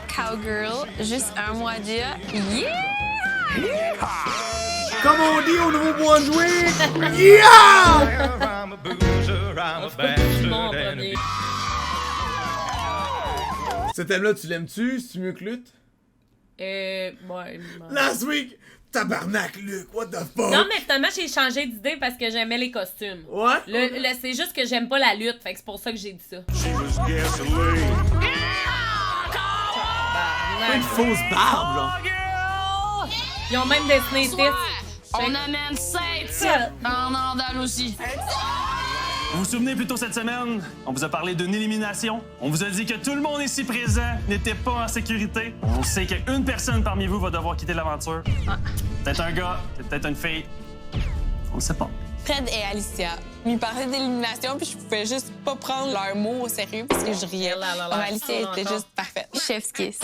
Classic cowgirl, juste un mois dire. Yeah! Comme on dit au Nouveau-Brunswick! Yeah! Ce thème-là, tu l'aimes-tu? C'est mieux que lutte? Ouais. Last week! Tabarnak, Luc, what the fuck? Non, mais finalement, j'ai changé d'idée parce que j'aimais les costumes. Ouais? C'est juste que j'aime pas la lutte, fait que c'est pour ça que j'ai dit ça. Pas une fausse barbe, genre. Ils ont même dessiné les titres. On amène 7 titres en Andalousie. Vous vous souvenez, plus tôt cette semaine, on vous a parlé d'une élimination. On vous a dit que tout le monde ici présent n'était pas en sécurité. On sait qu'une personne parmi vous va devoir quitter l'aventure. Peut-être un gars, peut-être une fille. On le sait pas. Fred et Alicia m'y parlaient d'élimination, puis je pouvais juste pas prendre leurs mots au sérieux parce que je riais. Comme Alicia était juste parfaite. Chef's kiss.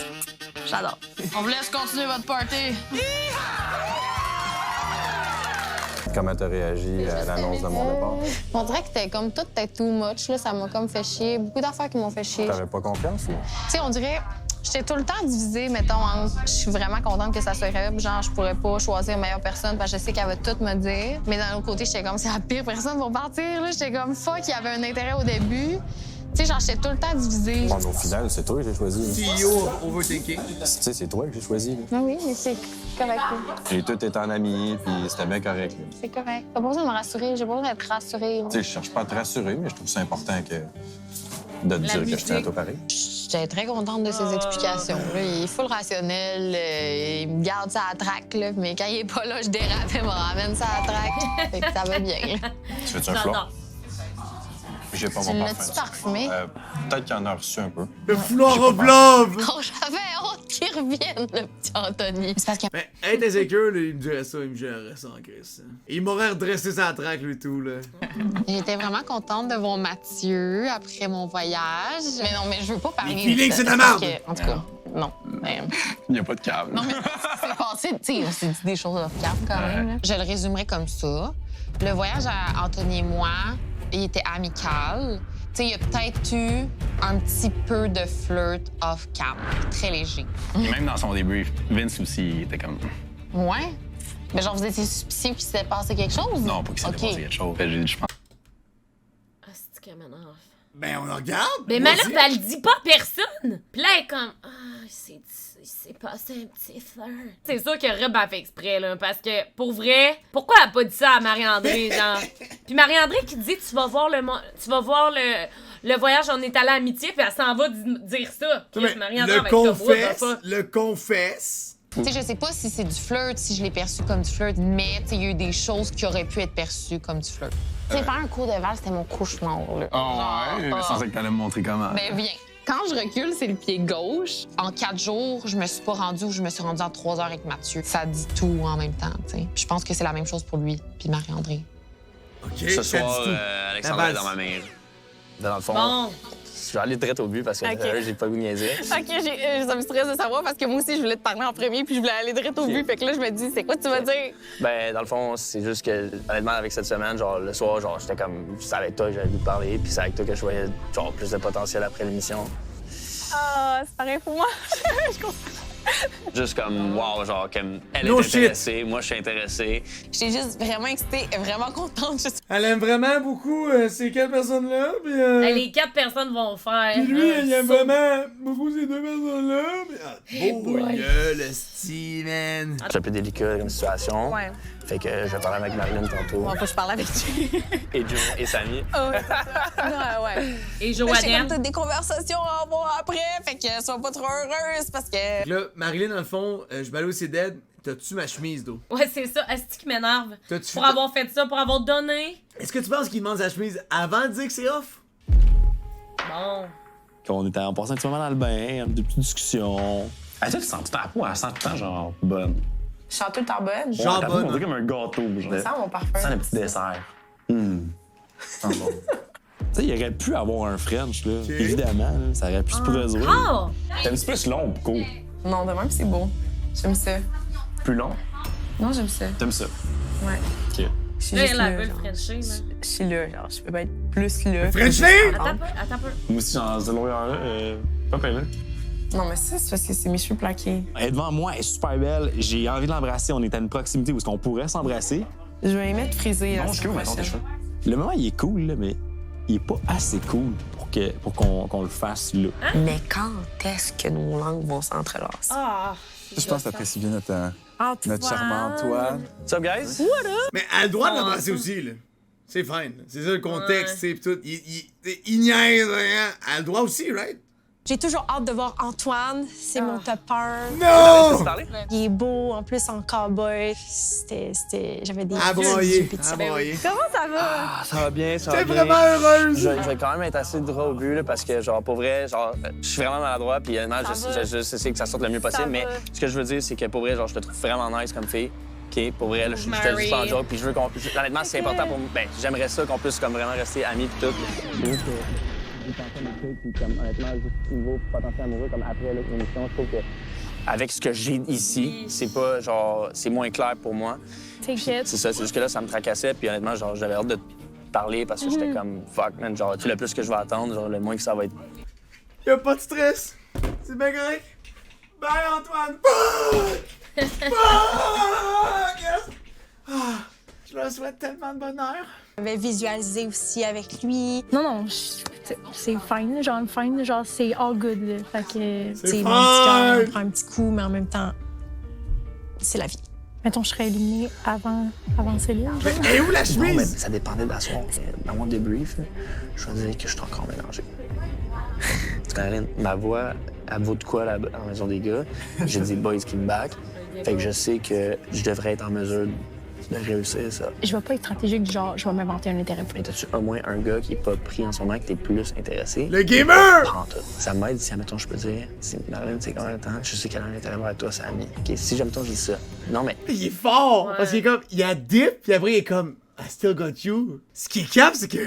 J'adore. On vous laisse continuer votre party. Comment t'as réagi à l'annonce de mon départ? On dirait que t'es comme tout était too much, là. Ça m'a comme fait chier. Beaucoup d'affaires qui m'ont fait chier. T'avais pas confiance ou? Tu sais, on dirait... J'étais tout le temps divisée, mettons, entre je suis vraiment contente que ça soit Reb, genre je pourrais pas choisir meilleure personne parce que je sais qu'elle va tout me dire. Mais d'un autre côté, j'étais comme c'est la pire personne pour partir, là. J'étais comme fuck, il y avait un intérêt au début. Tu sais, genre j'étais tout le temps divisée. Bon, au final, c'est toi que j'ai choisi. CEO of Overthinking. Tu sais, c'est toi que j'ai choisi. Ah oui, mais c'est correct. J'ai tout été en ami, puis c'était bien correct. là. C'est correct. T'as pas besoin de me rassurer, j'ai pas besoin d'être rassurée. Tu sais, je cherche pas à te rassurer, mais je trouve ça important de te dire que je tiens à toi pareil. J'étais très contente de ses explications. Là. Il est full rationnel, il me garde ça à la traque, là. Mais quand il est pas là, je dérape, il me ramène ça à la traque. Fait que ça va bien. Là. Tu veux-tu un flot? J'ai pas Tu mon l'as-tu parfum. parfumé? Peut-être qu'il en a reçu un peu. Le foulard of love! Oh, j'avais hâte qu'il revienne, le petit Anthony. C'est parce que Ben, être insécure, là, il me dirait ça, il me gérerait ça en crise. Il m'aurait redressé sa traque, lui, tout, là. j'étais vraiment contente de voir Mathieu après mon voyage. Mais non, mais je veux pas parler Les feelings, ça, c'est de la parce merde! que, en tout cas, non. Mais... Il n'y a pas de câble. Non, mais c'est passé, tu sais, on s'est dit des choses off-cam quand même. Là. Je le résumerai comme ça. Le voyage à Anthony et moi, il était amical. Tu sais, il y a peut-être eu un petit peu de flirt off-cam, très léger. Et même dans son début, Vince aussi, il était comme... Ouais? Mais genre, vous étiez suspicieux qu'il s'était passé quelque chose? Non, pas qu'il s'était passé quelque chose. Je pense... Ah, c'est qu'elle m'énerve. Ben, on regarde! Mais Moi Malheur, aussi. elle le dit pas à personne. Puis là, elle est comme, il s'est passé un petit flirt. C'est sûr que Reb a fait exprès, là, parce que, pour vrai, pourquoi elle a pas dit ça à Marie-André, genre? Puis Marie-André qui dit, tu vas voir le voyage, on est allé à Amitié, puis elle s'en va dire ça. Puis Mais Marie-André le va être comme, what the confesse, fuck? le confesse. Tu sais, je sais pas si c'est du flirt, si je l'ai perçu comme du flirt, mais tu sais, il y a eu des choses qui auraient pu être perçues comme du flirt. Tu sais, faire un cours de valse, c'était mon cauchemar, là. ouais, je pensais que t'allais me montrer comment. Ben, viens. Quand je recule, c'est le pied gauche. En 4 jours, je me suis pas rendue où je me suis rendue en 3 heures avec Mathieu. Ça dit tout en même temps, tu sais. Je pense que c'est la même chose pour lui, puis Marie-André. OK, Ce ça soir, dit tout. Alexandre La est base. dans ma mère. Dans le fond, Bon, je vais aller direct au but parce que j'ai pas le goût de niaiser. OK, ça me stresse de savoir parce que moi aussi, je voulais te parler en premier puis je voulais aller direct au but. Fait que là, je me dis, c'est quoi tu vas dire? Ben, dans le fond, c'est juste que, honnêtement, avec cette semaine, genre, le soir, genre, j'étais comme, c'est avec toi que j'avais le goût de parler, puis c'est avec toi que je voyais, genre, plus de potentiel après l'émission. Ah, c'est pareil pour moi. Je comprends. Juste comme, wow, genre, comme, elle No est shit. intéressée, moi, je suis intéressé. J'étais juste vraiment excitée et vraiment contente. Elle aime vraiment beaucoup ces 4 personnes-là, puis les 4 personnes vont faire. puis lui, un il aime saut. vraiment beaucoup ces 2 personnes-là, puis... Ah, beau boy. gueule, Steven! C'est un peu délicat comme situation. Ouais. Fait que je vais parler avec Marilyn tantôt. Bon, faut que je parle avec lui. Et Joe et Samy. Ouais. Et J'ai comme Joanne. toutes des conversations à avoir après, fait que sois pas trop heureuse parce que... Là, Marilyn, dans le fond, je balais aussi dead. T'as-tu ma chemise, d'eau? Ouais, c'est ça. Est-ce qui m'énerve? T'as-tu- Pour avoir fait ça, pour avoir donné. Est-ce que tu penses qu'il demande sa chemise avant de dire que c'est off? Bon. On était en passant un petit moment dans le bain, des petites discussions. Ah, tu sens tout à peau, elle sent tout le temps, genre, bonne. Je sens tout le temps bonne. Genre Ta peau, bonne, on hein? dirait comme un gâteau, genre. Ça sent mon parfum. Ça sent le petit dessert. Sent bon. Tu sais, il aurait pu avoir un French, là. Évidemment, là, ça aurait pu se produire. Oh! T'aimes-tu plus long ou court? Non, de même, c'est beau. J'aime ça. Plus long? Non, j'aime ça. T'aimes ça? Ouais. OK. Je suis Là, juste elle a là, veut le genre. Frencher, là. Je suis là, genre, je peux pas être plus là. Frenchie! Attends un peu. Moi aussi, genre, ce longueur-là, pas pire, là. Non, mais c'est parce que c'est mes cheveux plaqués. Elle est devant moi, elle est super belle. J'ai envie de l'embrasser. On est à une proximité où on pourrait s'embrasser. Je vais les mettre frisés. Non, je suis cool, mettons tes cheveux. Le moment, il est cool, là, mais il est pas assez cool pour qu'on le fasse là. Mais quand est-ce que nos langues vont s'entrelacer? Ah! Je pense que t'apprécies bien notre charmant Antoine. What's up, guys? Mais elle a le droit de l'embrasser aussi, là. C'est fine. C'est ça le contexte, c'est tout. Il niaise, hein. Elle a le droit aussi, right? J'ai toujours hâte de voir Antoine. C'est mon topper. Non! Il est beau, en plus en cowboy. J'avais des Aboyé. Comment ça va? Ah, ça va bien, ça va T'es bien. vraiment heureuse! Je vais quand même être assez droit au but, là, parce que, genre, pour vrai, genre, je suis vraiment maladroit, puis honnêtement, je sais que ça sorte le mieux possible, mais ce que je veux dire, c'est que, pour vrai, genre, je te trouve vraiment nice comme fille. OK, pour vrai, là, je te dis pas en joke, puis je veux qu'on... Honnêtement, c'est important pour moi. Ben, j'aimerais ça qu'on puisse, comme, vraiment rester amis, puis tout. Puis comme, honnêtement, juste niveau potentiel amoureux, comme après l'émission, je trouve que avec ce que j'ai ici, c'est pas, genre, c'est moins clair pour moi. T'inquiète. C'est ça, c'est juste que là, ça me tracassait, puis honnêtement, genre, j'avais hâte de te parler parce que j'étais comme, fuck, man, genre, tu sais, le plus que je vais attendre, genre, le moins que ça va être. Y'a pas de stress. C'est bien correct. Bye, Antoine. Fuck! Fuck! Yes! Ah, je leur souhaite tellement de bonheur. J'avais visualisé aussi avec lui. Non, c'est fine, genre c'est all good. Là. Fait que, C'est mon petit cœur fine. prend un petit coup, mais en même temps, c'est la vie. Mettons, je serais éliminée avant Céline. Et où la Non, mais chemise? ça dépendait de la soirée. Dans mon débrief, là, je me disais que je suis encore mélangé. Caroline, ma voix, elle vaut de quoi là, à la maison des gars? J'ai dit boys qui me back. Fait que je sais que je devrais être en mesure de réussir ça. Je vais pas être stratégique du genre, je vais m'inventer un intérêt pour Mais t'as-tu au moins un gars qui est pas pris en ce moment, que t'es plus intéressé? Le gamer! Prends tout. Ça m'aide si, admettons, je peux dire, si Marilyn, c'est quand même temps, je sais qu'elle a un intérêt avec toi, c'est ami. OK, si j'aime toi, je dis ça. Non, mais Il est fort! Parce qu'il est comme, il a dip, puis après il est comme, I still got you. Ce qui est cap, c'est que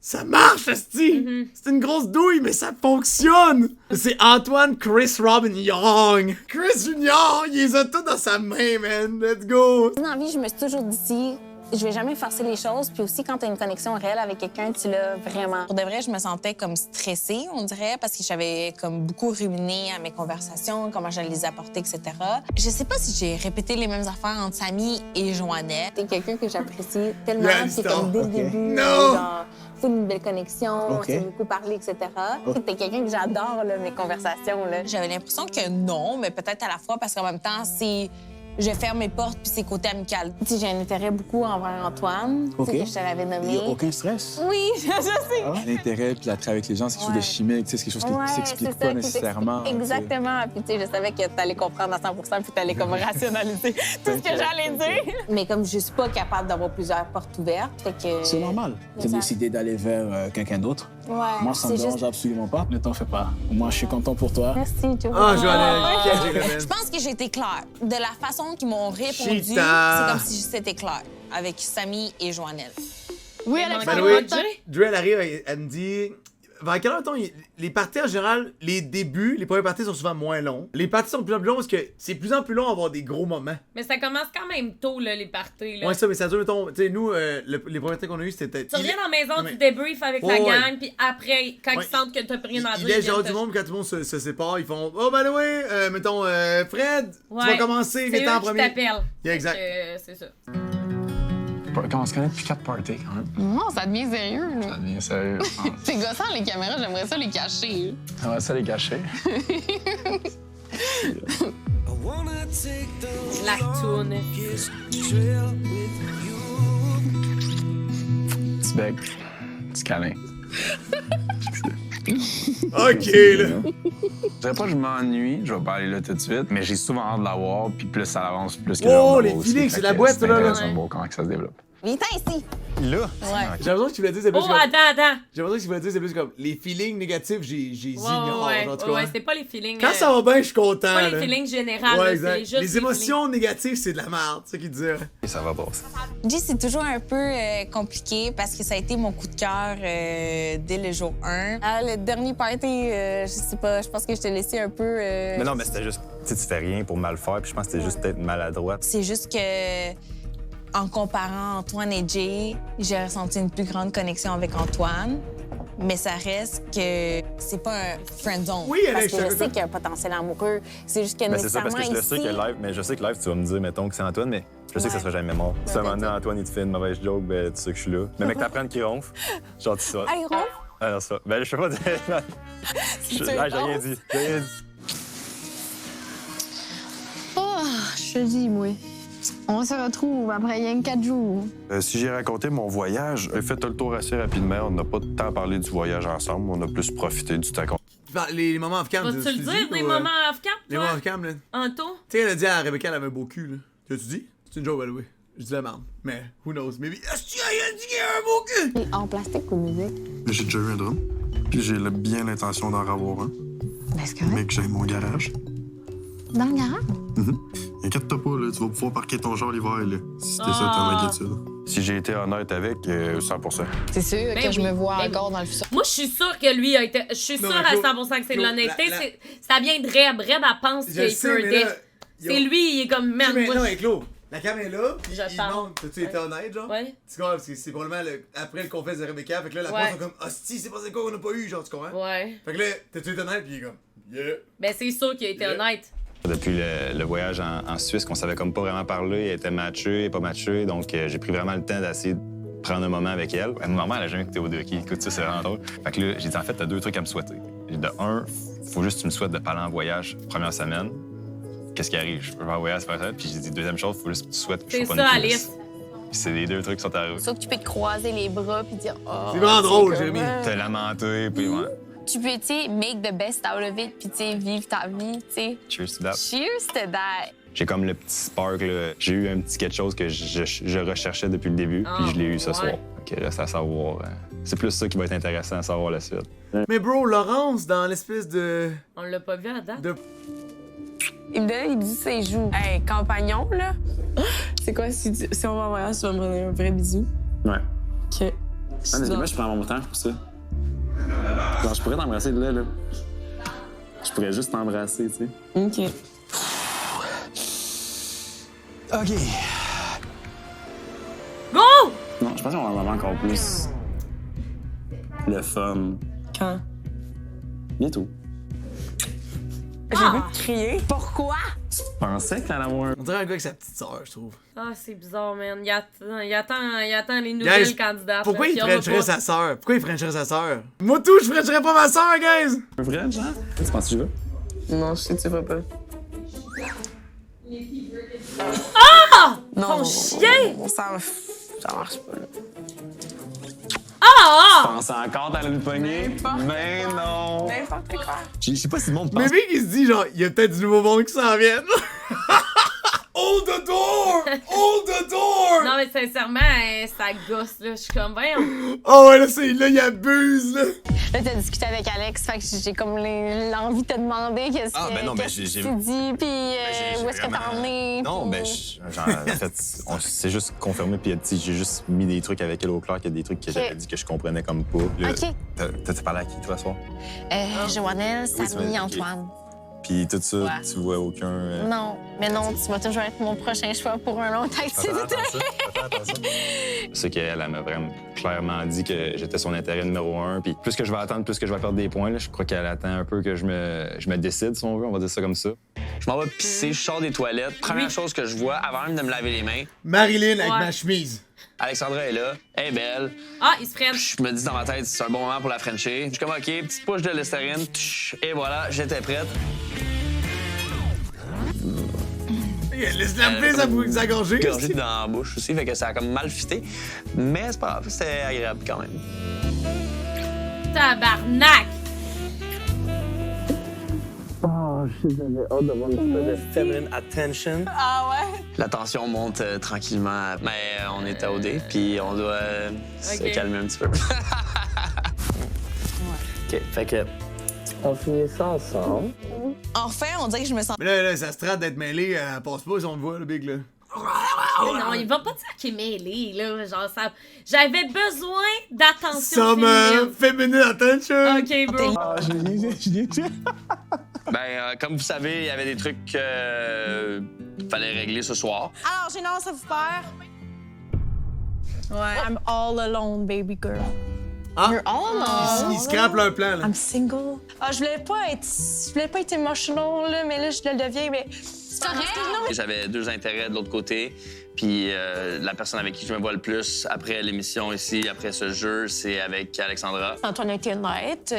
ça marche, asti! C'est une grosse douille, mais ça fonctionne! C'est Antoine Chris Robin Young! Chris Junior, il les a tous dans sa main, man! Let's go! Dans la vie, je me suis toujours dit, je vais jamais forcer les choses. Puis aussi, quand tu as une connexion réelle avec quelqu'un, tu l'as vraiment. Pour de vrai, je me sentais comme stressée, on dirait, parce que j'avais comme beaucoup ruminé à mes conversations, comment j'allais les apporter, etc. Je sais pas si j'ai répété les mêmes affaires entre Samy et Joannette. T'es quelqu'un que j'apprécie tellement, Yeah, c'est comme dès le début, No! genre, c'est une belle connexion, on s'est beaucoup parlé, etc. T'es quelqu'un que j'adore, là, mes conversations, là. J'avais l'impression que non, mais peut-être à la fois, parce qu'en même temps, c'est... Je ferme mes portes, puis c'est côté amical. Tu sais, j'ai un intérêt beaucoup envers Antoine, tu sais, que je te l'avais nommé. Aucun stress. Oui, je sais. L'intérêt puis l'attrait avec les gens, c'est quelque chose de chimique, c'est quelque chose qui Ouais, s'explique c'est pas ça, nécessairement. qui s'explique. Exactement. Puis, tu sais, je savais que t'allais comprendre à 100 puis t'allais comme rationaliser tout ce que j'allais dire. Mais comme je suis pas capable d'avoir plusieurs portes ouvertes, fait que... C'est normal. Tu as décidé d'aller vers quelqu'un d'autre. Ouais. Moi, ça me c'est dérange juste... absolument pas. Ne t'en fais pas. Moi, je suis content pour toi. Merci, Joe. Ah, Joannette, catch it, man. Je pense que j'ai été claire. De la façon qu'ils m'ont répondu, Cheetah. c'est comme si c'était clair. Avec Samy et Joannette. Oui, By the Alexandre. way, Drew, elle arrive, elle me dit. Vers quel heure, mettons, les parties en général, les débuts, les premières parties sont souvent moins longs. Les parties sont de plus en plus longues parce que c'est de plus en plus long à avoir des gros moments. Mais ça commence quand même tôt, là, les parties. Là. Ouais, ça, mais ça dure, mettons. Tu sais, nous, les premiers parties qu'on a eu, c'était. Tu reviens dans la maison, Non, mais- tu débriefes avec la Ouais, ouais. gang, puis après, quand Ouais. ils sentent que t'as plus rien à Il dire, laisse viennent genre te- du monde, quand tout le monde se sépare, ils font Oh, by the way, mettons, Fred, tu vas Ouais. commencer, C'est viens en eux qui premier. t'appellent. Yeah, exact. C'est ça. Quand on se connaît depuis 4 parties, quand même. Non, ça devient sérieux, là. Ça devient sérieux. C'est gossant, les caméras, j'aimerais ça les cacher. On va ça les gâcher. La toune. Petit bec, petit câlin. Ok, là. Je dirais pas que je m'ennuie, je vais pas aller là tout de suite, mais j'ai souvent hâte de la voir, puis plus ça avance, plus que Oh, j'en les vois aussi. feelings, Fait c'est la que boîte, c'est là, là. intéressant de voir comment que ça se développe. Viens ici. Là? Ouais. J'ai l'impression que tu voulais dire, c'est plus Oh, comme. attends. J'ai l'impression que tu voulais dire, c'est plus comme. Les feelings négatifs, j'ai ignore. Ouais, En tout cas. ouais, c'est pas les feelings. Quand ça va bien, je suis content. C'est pas là. les feelings généraux, Ouais, là, exact. c'est juste Les émotions négatives, c'est de la merde, c'est ça qu'il disait. Et ça va passer. J, c'est toujours un peu compliqué parce que ça a été mon coup de cœur dès le jour 1. Ah, le dernier party, je sais pas, je pense que je t'ai laissé un peu... Mais non, mais c'était juste, tu sais, tu fais rien pour mal faire, puis je pense que c'était juste peut-être maladroite. C'est juste que, en comparant Antoine et Jay, j'ai ressenti une plus grande connexion avec Antoine. mais ça reste que c'est pas un friend zone. Oui, Parce que je sais qu'il y a un potentiel amoureux. C'est juste que Ben, c'est ça, nécessairement parce que je le sais ici... que live, mais je sais que live, tu vas me dire, mettons que c'est Antoine, mais je sais que ça sera jamais mort. Si à un moment donné, Antoine, il te fait une mauvaise joke, ben, tu sais que je suis là. Mais mec, t'apprennes qu'il ronfle, genre, tu sais. Ah, il ronfle? Ah, non, ça. Ben, je sais pas dire. J'ai rien dit. J'ai rien dit. Oh, je te dis, moi. On se retrouve après rien que 4 jours. Si j'ai raconté mon voyage, j'ai fait le tour assez rapidement. On n'a pas tant parlé du voyage ensemble. On a plus profité du temps qu'on... Les moments off-cam, Vas-tu le dire, les moments off-cam? Les moments off-cam, là. Anto? Tu sais, elle a dit à Rebecca qu'elle avait un beau cul, là. T'as-tu dit? C'est une joke, by the way. Je dis la merde. Mais, who knows? Maybe. Est-ce qu'il a dit qu'il a un beau cul? En plastique ou musique? J'ai déjà eu un drum. Puis j'ai bien l'intention d'en avoir un. Est-ce que... Mais que j'ai mon garage. Dans le garage? Inquiète-toi pas, là, tu vas pouvoir parquer ton char l'hiver, là. Si c'était ça, ton inquiétude. Si j'ai été honnête avec, 100%. C'est sûr Ben que je oui, me vois ben encore oui. dans le futur. Moi, je suis sûre que lui a été. Je suis sûre à 100% que c'est de l'honnêteté. Ça vient de Reb. Reb, elle pense qu'il peut aider. C'est lui, il est comme, man, Mais moi, non, avec Claude, la cam est là, puis il J'attends. demande, t'as-tu été honnête, genre? Ouais. Tu comprends? Parce que c'est probablement après le confesse de Rebecca, fait que là, la Ouais. sont comme, hostie, c'est passé quoi qu'on a pas eu, genre, tu comprends? Ouais. Fait que là, t'as-tu été honnête, puis il est comme, yeah. Ben, c'est sûr qu'il a été honnête. Depuis le voyage en Suisse, qu'on savait comme pas vraiment parler, elle était matchée, pas matchée, donc j'ai pris vraiment le temps d'essayer de prendre un moment avec elle. Maman, elle a jamais écouté au hockey. Écoute, ça, c'est vraiment drôle. Fait que là, j'ai dit, en fait, t'as 2 trucs à me souhaiter. De un, faut juste que tu me souhaites de pas aller en voyage première semaine. Qu'est-ce qui arrive? Je peux pas en voyage première semaine. Puis j'ai dit, deuxième chose, faut juste que tu souhaites que je C'est sois pas ça, une Alice. touriste. Puis c'est les 2 trucs qui sont arrivés. Sauf que tu peux te croiser les bras puis dire « Oh, C'est vraiment drôle, comme, Jérémy. T'as lamenté, puis ouais. Tu peux, tu sais, make the best out of it puis, tu sais, vivre ta vie, tu sais. Cheers to that. Cheers to that! J'ai comme le petit spark, là. J'ai eu un petit quelque chose que je recherchais depuis le début, puis je l'ai eu ce soir. OK, reste à savoir. C'est plus ça qui va être intéressant à savoir la suite. Mais bro, Laurence, dans l'espèce de... On l'a pas vu à date. Il me donne, il me dit ses joues. Hey, compagnon, là. C'est quoi, si on va en voyage, tu vas me donner un vrai bisou? Ouais. OK. Moi, je prends mon temps pour ça. Genre, je pourrais t'embrasser de là. Je pourrais juste t'embrasser, tu sais. OK. OK. Go! Non, je pense qu'on va avoir un moment encore plus... le fun. Quand? Bientôt. J'ai envie de crier. Pourquoi? Tu pensais que t'allais avoir un... On dirait un gars avec sa petite sœur, je trouve. Ah, c'est bizarre, man. Il attend les nouvelles Guys, candidates. pourquoi là, il puis on va frencherait pas. sa sœur? Pourquoi il frencherait sa sœur? Moi tout, je frencherais pas ma sœur, guys! Un vrai, genre? Tu penses que tu veux? Non, je sais que tu vas pas. Ah! Non, Ton chien! Ça marche pas, là. Ah! Tu penses encore t'allais le pogner? Mais non! N'importe quoi. Je sais pas si le monde pense... Mais mec, il se dit, genre, il y a peut-être du nouveau monde qui s'en vient. Hold the door! Hold the door! Non, mais sincèrement, ça gosse, là. Je suis comme, voyons. Oh ouais, là, il abuse, là. Là, t'as discuté avec Alex, fait que j'ai comme l'envie de te demander qu'est-ce que tu dis, puis où est-ce que t'en es. Non, ben, genre, en fait, on s'est juste confirmé, puis j'ai juste mis des trucs avec elle au clair, qu'il y a des trucs que j'avais dit que je comprenais comme pas. Là, OK. T'as parlé à qui, toi, ce soir? Joannelle, Oui, Samy, ok. Antoine. Puis tout ça, Ouais. tu vois aucun... Non, mais non, tu vas toujours être mon prochain choix pour une longue activité. Je sais qu'elle m'a vraiment clairement dit que j'étais son intérêt numéro 1. Puis plus que je vais attendre, plus que je vais perdre des points. Là. Je crois qu'elle attend un peu que je me décide, si on veut. On va dire ça comme ça. Je m'en vais pisser, je sors des toilettes. Première chose que je vois, avant même de me laver les mains, Marilyn avec ma chemise. Alexandra est là, elle est belle. Ah, il se French. Je me dis dans ma tête, c'est un bon moment pour la Frencher. Je suis comme, OK, petite push de Listerine. Et voilà, j'étais prête. Laisse-la plaisir sa gorgée. Gorgée dans la bouche aussi, fait que ça a comme mal fité. Mais c'est pas grave, c'était agréable quand même. Tabarnak! Oh, j'avais hâte d'avoir une peu de feminine attention. Ah ouais? La tension monte tranquillement, mais on est à OD, puis on doit se calmer un petit peu. OK, fait que on finit ça ensemble. Enfin, on dirait que je me sens... Mais là, ça se traite d'être mêlé, elle passe pas si on te voit, le big, là. Non, il va pas dire qu'il est mêlé, là. Genre, ça... J'avais besoin d'attention Some feminine attention. OK, bro. Ah, je l'ai Ben, comme vous savez, il y avait des trucs qu'il fallait régler ce soir. Alors, j'ai une annonce à vous faire. Ouais. I'm all alone, baby girl. Ah! You're all Ils scrapent leur plan, là. I'm single. Ah, je voulais pas être emotional, là, mais là, je le deviens, mais... C'est correct. J'avais 2 intérêts de l'autre côté. Puis la personne avec qui je me vois le plus après l'émission ici, après ce jeu, c'est avec Alexandra. Antoine a été honnête.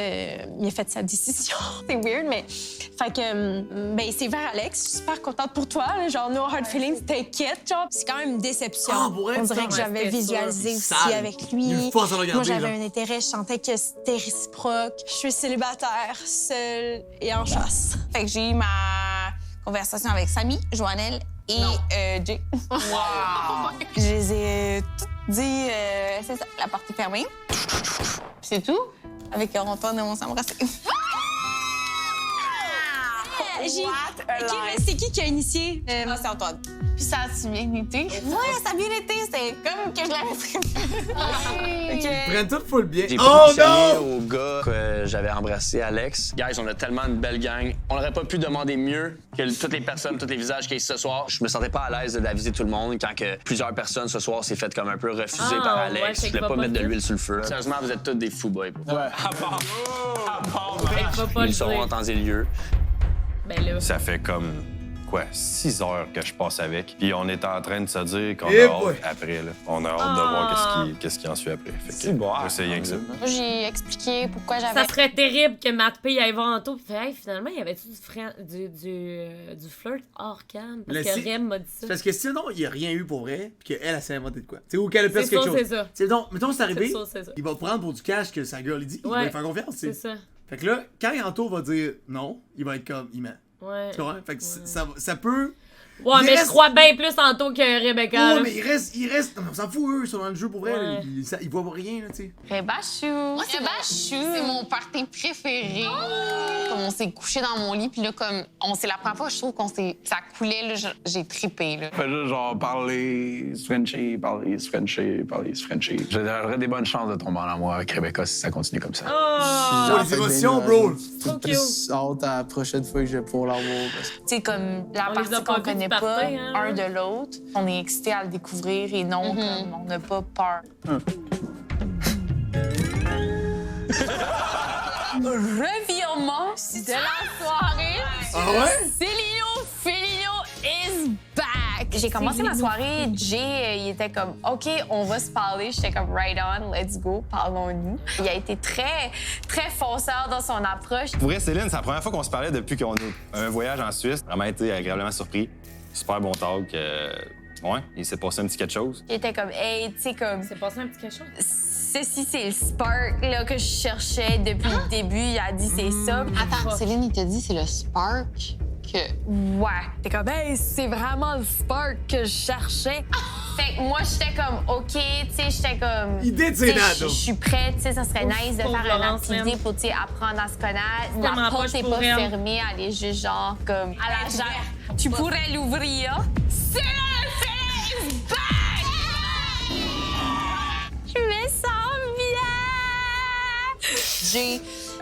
Il a fait sa décision. C'est weird, mais... Fait que... Ben, c'est vers Alex. Je suis super contente pour toi. Là, genre, no hard feelings, t'inquiète, genre. C'est quand même une déception. Ah, pour elle, On dirait ça, que ouais, j'avais c'était visualisé sûr. aussi Sale. avec lui. Il y a une force à le regarder, Moi, j'avais genre. un intérêt. Je sentais que c'était réciproque. Je suis célibataire, seule et en chasse. Fait que j'ai eu ma conversation avec Samy, Joannelle et Jay. Wow! Je les ai toutes dit, c'est ça, la porte est fermée. C'est tout? Avec Antoine, on s'est embrassés. OK, mais c'est qui a initié? C'est Antoine. Puis ça a-tu bien été? Ouais, ça a bien été. C'était comme que je l'avais prévu. Ils prennent tout full bien. J'ai Oh positionné non! au gars que j'avais embrassé, Alex. Guys, on a tellement une belle gang. On n'aurait pas pu demander mieux que toutes les personnes, tous les visages qui sont ce soir. Je me sentais pas à l'aise d'aviser tout le monde quand que plusieurs personnes ce soir s'est fait comme un peu refuser par Alex. ouais, Je voulais pas mettre de l'huile sur le feu. Sérieusement, vous êtes tous des fous boys. Ouais, à part. Faut pas le Ils sont dire. en temps et lieu. Ben là. Ça fait comme, quoi, 6 heures que je passe avec. Puis on est en train de se dire qu'on Eh a boy. hâte après, là. On a hâte de voir qu'est-ce qui en suit après. Fait que, C'est bon. moi, c'est rien que ça. Moi, j'ai expliqué pourquoi j'avais... Ça serait terrible que Matt P aille voir Anto et fait hey, finalement, il y avait-tu du flirt hors cam? Parce Mais que si- Rem m'a dit ça. C'est parce que sinon, il n'y a rien eu pour vrai, puis qu'elle, elle s'est inventé de quoi. Tu sais, ou qu'elle a C'est perdu quelque ça, chose. c'est ça. C'est donc, mettons, c'est arrivé, C'est ça, c'est ça. il va prendre pour du cash que sa gueule, il dit. Il va Ouais. lui faire confiance, tu sais. C'est ça. Fait que là, quand Anto va dire non, il va être comme, il ment. Ouais. Tu comprends? Fait que ça peut. Ouais, Il mais reste- je crois bien plus Anto que Rebecca. Ouais, là. mais il reste. Non, on s'en fout, eux, ils sont dans le jeu pour vrai. Ouais. Là. Ils voient rien, là, tu sais. Rebachou. Moi, c'est Rebachou. C'est mon party préféré. Comme on s'est couché dans mon lit, puis là, comme c'est la première fois que je trouve ça coulait, là, j'ai trippé, là. Fait juste genre parler, se frencher, parler, se frencher, parler, se frencher. J'aurais des bonnes chances de tomber en amour avec Rebecca si ça continue comme ça. Oh! les émotions, bro. Trop cute. Hâte à la prochaine fois que je vais pouvoir l'avoir. Parce que... Tu sais, comme la On les partie a pas qu'on vus connaît du pas, party, hein, un de l'autre, on est excité à le découvrir et non, comme on n'a pas peur. Revirement de la soirée. Ah ouais? Célino is back. J'ai commencé ma soirée, Jay, il était comme, OK, on va se parler. J'étais comme, right on, let's go, parlons-nous. Il a été très, très fonceur dans son approche. Pour vrai, Céline, c'est la première fois qu'on se parlait depuis qu'on a un voyage en Suisse. Vraiment été agréablement surpris. Super bon talk. Ouais, il s'est passé un petit quelque chose. Il était comme, hey, tu sais, comme, C'est passé un petit quelque chose. ceci, c'est le spark là, que je cherchais depuis le début. Il a dit, c'est ça. Attends, Céline, il t'a dit c'est le spark que... Ouais. T'es comme, hey, c'est vraiment le spark que je cherchais. Fait que moi, j'étais comme, OK, tu sais, j'étais comme. Idée de tu sais, Sénat, je suis prête, tu sais, ça serait nice de Pauvre faire une Laurence, activité man. pour, tu sais, apprendre à se connaître. tellement La poche porte n'est pour pas elle. fermée, elle est juste genre comme à la jambe. Tu pourrais l'ouvrir. C'est là, c'est back! Je me sens bien! J'ai,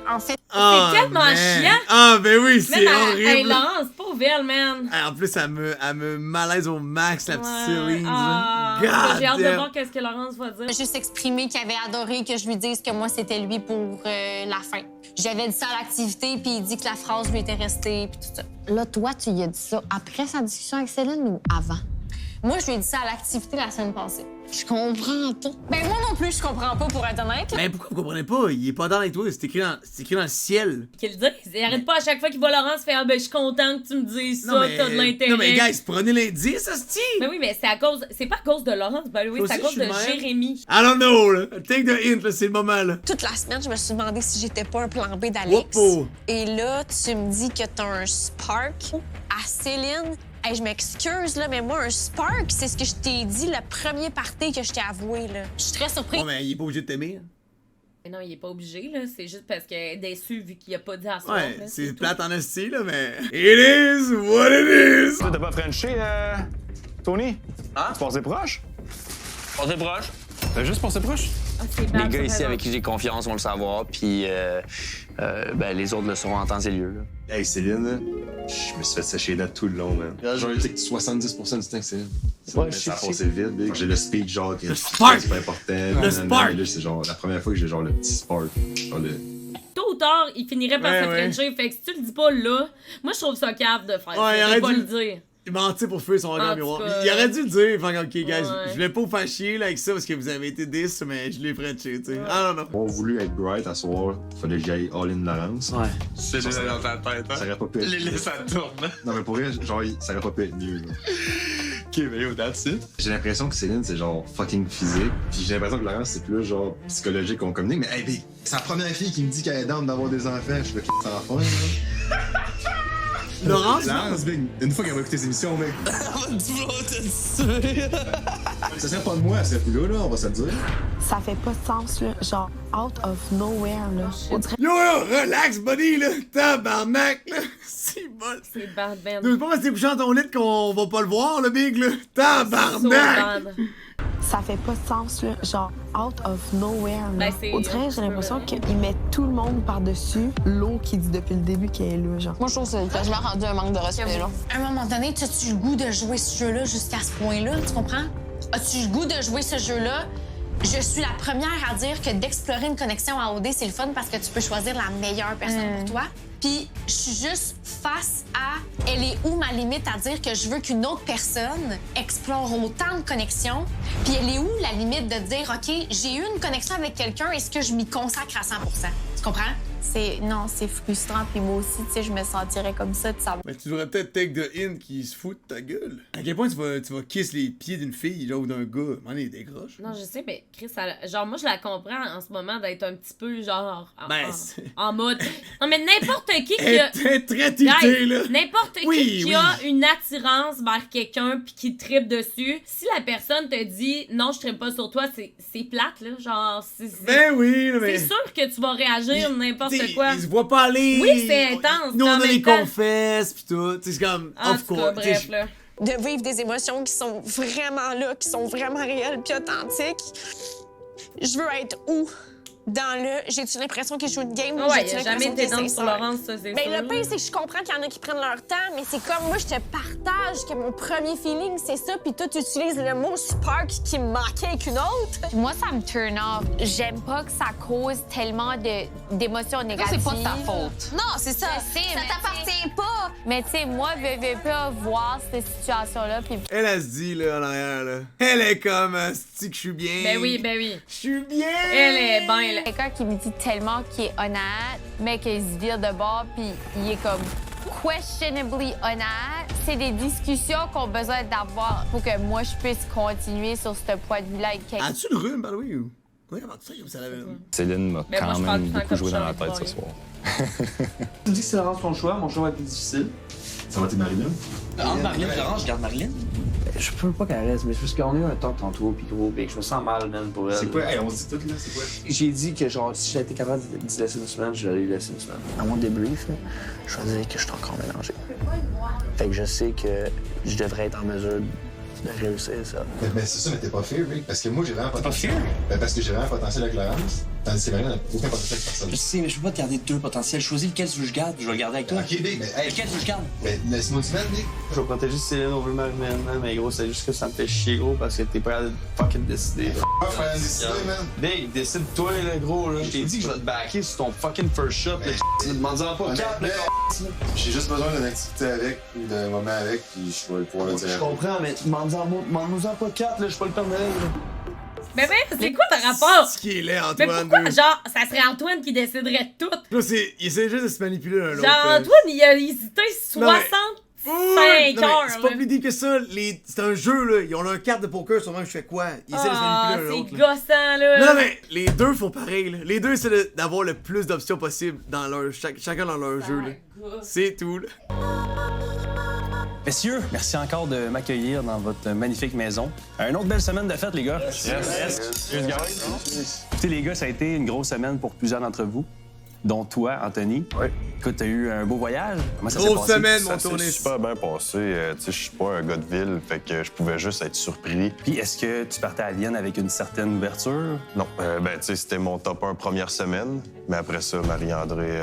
en fait, Ah, tellement man. chiant. Ah, ben oui, c'est Man, horrible. hey, Laurence, pauvre elle, man. Ah, en plus, elle me malaise au max, la petite Ouais. Céline. Ah, God j'ai hâte de damn. voir qu'est-ce que Laurence va dire. juste exprimé qu'il avait adoré que je lui dise que moi, c'était lui pour la fin. J'avais dit ça à l'activité, puis il dit que la phrase lui était restée, puis tout ça. Là, toi, tu lui as dit ça après sa discussion avec Céline ou avant? Moi, je lui ai dit ça à l'activité la semaine passée. Je comprends pas. Ben moi non plus, je comprends pas, pour être honnête. Mais pourquoi vous comprenez pas? Il est pas dans avec toi, c'est écrit dans le ciel. Qu'il le dise. Il arrête pas à chaque fois qu'il voit Laurence faire ah, ben je suis content que tu me dises ça, que t'as de l'intérêt. Non, mais guys, prenez l'indice, hostie! Mais oui, mais c'est à cause. C'est pas à cause de Laurence, ben oui, Moi c'est à aussi, cause je de suis le même. Jérémy. I don't know, là. Take the hint, là, c'est le moment, là. Toute la semaine, je me suis demandé si j'étais pas un plan B d'Alex. Whoop-oh. Et là, tu me dis que t'as un spark à Céline. Hey, je m'excuse, là, mais moi, un spark, c'est ce que je t'ai dit le premier party que je t'ai avoué, là. Je suis très surprise. Bon, mais il est pas obligé de t'aimer. hein. Mais non, il est pas obligé, là. C'est juste parce qu'elle est déçue vu qu'il a pas dit à soir. Ouais, là, c'est tout. plate en esti, là, mais. It is what it is! Toi, t'as pas frenché, Tony? Hein? Tu passais proche? On est proche. T'as juste passé proche? Les gars ici avec qui j'ai confiance vont le savoir, puis les autres le sauront en temps et lieu. Là. Hey, Céline, je me suis fait sécher les dents tout le long, man. Genre, 70% du temps que Céline. Ouais, ça a passé vite, big. J'ai le speed, genre, qui est spark! super important. Le spark! Là, c'est genre la première fois que j'ai genre le petit spark. Genre le... Tôt ou tard, il finirait par se frencher. Fait que si tu le dis pas là, moi je trouve ça cave de faire ça. il De pas le dire. Il mentit pour fuir son regard miroir. Il aurait dû le dire, enfin, ok, guys, je voulais pas vous faire chier là, avec ça parce que vous avez été 10, mais je l'ai frenché, tu sais. Ah non. On a voulu être bright à soir, fallait que j'aille all-in Laurence. Ouais. C'est déjà dans ta tête, hein? Ça aurait pas pu être. Les laisse à tourne. Non, mais pour vrai, genre, ça aurait pas pu être mieux, là. Ok, mais yo, that's it. J'ai l'impression que Céline, c'est genre fucking physique. Puis j'ai l'impression que Laurence, c'est plus genre psychologique qu'on communique. Mais hey, big, c'est la première fille qui me dit qu'elle est down d'avoir des enfants. Je suis là, c'est enfant, là. Laurence, big, une fois qu'elle va écouter tes émissions, mec. Ça serait pas de moi, elle serait plus là, on va se le dire. Ça fait pas de sens, là. Genre, out of nowhere, là. Yo, relax, buddy, là. Tabarnak, là. C'est bon. C'est bad, Ben. C'est pas parce que t'es couché dans ton lit qu'on va pas le voir, le big, là. Tabarnak. Ça fait pas de sens, là. Genre, out of nowhere, là. Ben, Au train, j'ai l'impression qu'il met tout le monde par-dessus l'eau qui dit depuis le début qu'elle est là, genre. Moi, je trouve que c'est quasiment rendu un manque de respect, là. À un moment donné, as-tu le goût de jouer ce jeu-là jusqu'à ce point-là? Tu comprends? As-tu le goût de jouer ce jeu-là? Je suis la première à dire que d'explorer une connexion à OD, c'est le fun parce que tu peux choisir la meilleure personne pour toi. Puis je suis juste face à elle est où ma limite à dire que je veux qu'une autre personne explore autant de connexions. Puis elle est où la limite de dire OK, j'ai eu une connexion avec quelqu'un, est-ce que je m'y consacre à 100%? Tu comprends? Non, c'est frustrant. Puis moi aussi, tu sais, je me sentirais comme ça de savoir. Mais tu devrais peut-être take the in qui se fout de ta gueule. À quel point tu vas kiss les pieds d'une fille, genre, ou d'un gars? Man, il décroche. Non, je sais, mais Chris, genre, moi, je la comprends en ce moment d'être un petit peu, genre, en mode... Non, mais n'importe qui qui a... Elle très titée, là. N'importe qui a une attirance vers quelqu'un puis qui trippe dessus, si la personne te dit « Non, je trippe pas sur toi », c'est plate, là, genre... Ben oui, mais... C'est sûr que tu vas réagir n'importe quoi. Ils se voient pas aller. Oui, c'est intense. Nous, on a les confesses, pis tout. C'est comme, of course. Bref, là. De vivre des émotions qui sont vraiment là, qui sont vraiment réelles puis authentiques. Je veux être où? Dans le j'ai-tu l'impression qu'ils jouent une game ou j'ai-tu l'impression qu'ils sont sur Laurence, ça, c'est Mais le pire, c'est que je comprends qu'il y en a qui prennent leur temps, mais c'est comme moi, je te partage que mon premier feeling, c'est ça, puis toi, tu utilises le mot spark qui me manquait avec une autre. Moi, ça me turn off. J'aime pas que ça cause tellement d'émotions négatives. C'est pas de ta faute. Non, c'est ça. Ça t'appartient pas. Mais tu sais, moi, je veux pas voir cette situation-là. Puis... Elle se dit, là, en arrière, là. Elle est comme, c'est que je suis bien. Ben oui, ben oui. Je suis bien. Elle est bien. Quelqu'un qui me dit tellement qu'il est honnête, mais qu'il se vire de bord, puis il est comme questionably honnête. C'est des discussions qu'on a besoin d'avoir pour que moi, je puisse continuer sur ce point de vue-là avec quelqu'un. As-tu le rhume, by the way, ou? Oui, avant ça, comme ça l'avait. Céline m'a quand même beaucoup joué dans la tête ce soir. Tu dis que c'est Laurence ton choix, mon choix va être plus difficile. Ça va être Marilyn? Entre Marilyn et Laurence, je garde Marilyn. Je peux pas qu'elle reste, mais c'est parce qu'on a eu un talk tantôt, pis gros, pis je me sens mal, même, pour elle. C'est quoi? Hey, on se dit tout, là, c'est quoi? J'ai dit que, genre, si j'avais été capable d'y laisser une semaine, je l'aurais laissé une semaine. À mon débrief, là, je vais dire que je suis encore mélangé. Fait que je sais que je devrais être en mesure de réussir ça. Mais c'est ça, mais t'es pas fier, Rick, parce que moi, j'ai vraiment potentiel. Pas fier? Ben, parce que j'ai vraiment potentiel avec Laurence. Tandis que Marilyn n'a aucun potentiel avec personne. Je sais, mais je peux pas te garder deux potentiels. Choisis lequel tu veux que je garde, je vais le garder avec toi. Ok, Big, mais hey, lequel tu veux que je garde? Mais laisse-moi une semaine, Big. Je vais protéger Céline over Marilyn, mais gros, c'est juste que ça me fait chier, gros, parce que t'es pas capable de fucking décider. Faut décider, man. Big, décide-toi, là, gros, là. Je t'ai dit que je vais te backer sur ton fucking first shot, là. Tu me demandes pas cap, là. J'ai juste besoin d'une activité avec, ou d'un moment avec, puis je vais pouvoir le dire. Je comprends, mais demande-en pas 4, là, je suis pas le Père Noël, là. Mais c'est quoi ton rapport? Ce qui est laid, Antoine. Mais pourquoi, genre, ça serait Antoine qui déciderait tout? Là, il essaie juste de se manipuler l'un l'autre. Genre, Antoine, il a hésité 65 heures. C'est pas plus dit que ça. C'est un jeu, là. Ils ont leur carte de poker, sûrement je fais quoi? Ils essaient de se manipuler l'un l'autre. C'est gossant, là. Non, mais les deux font pareil, là. Les deux essaient d'avoir le plus d'options possible dans leur, chacun dans leur jeu, là. C'est tout, là. Messieurs, merci encore de m'accueillir dans votre magnifique maison. Une autre belle semaine de fête, les gars. Yes. Écoutez, les gars, ça a été une grosse semaine pour plusieurs d'entre vous. dont toi, Anthony. Oui. Écoute, t'as eu un beau voyage. Comment ça s'est Grosse passé? semaine, mon Ça s'est tourniste. super bien passé. Tu sais, je suis pas un gars de ville, fait que je pouvais juste être surpris. Puis est-ce que tu partais à Vienne avec une certaine ouverture? Non, ben, tu sais, c'était mon top 1 première semaine, mais après ça, Marie-André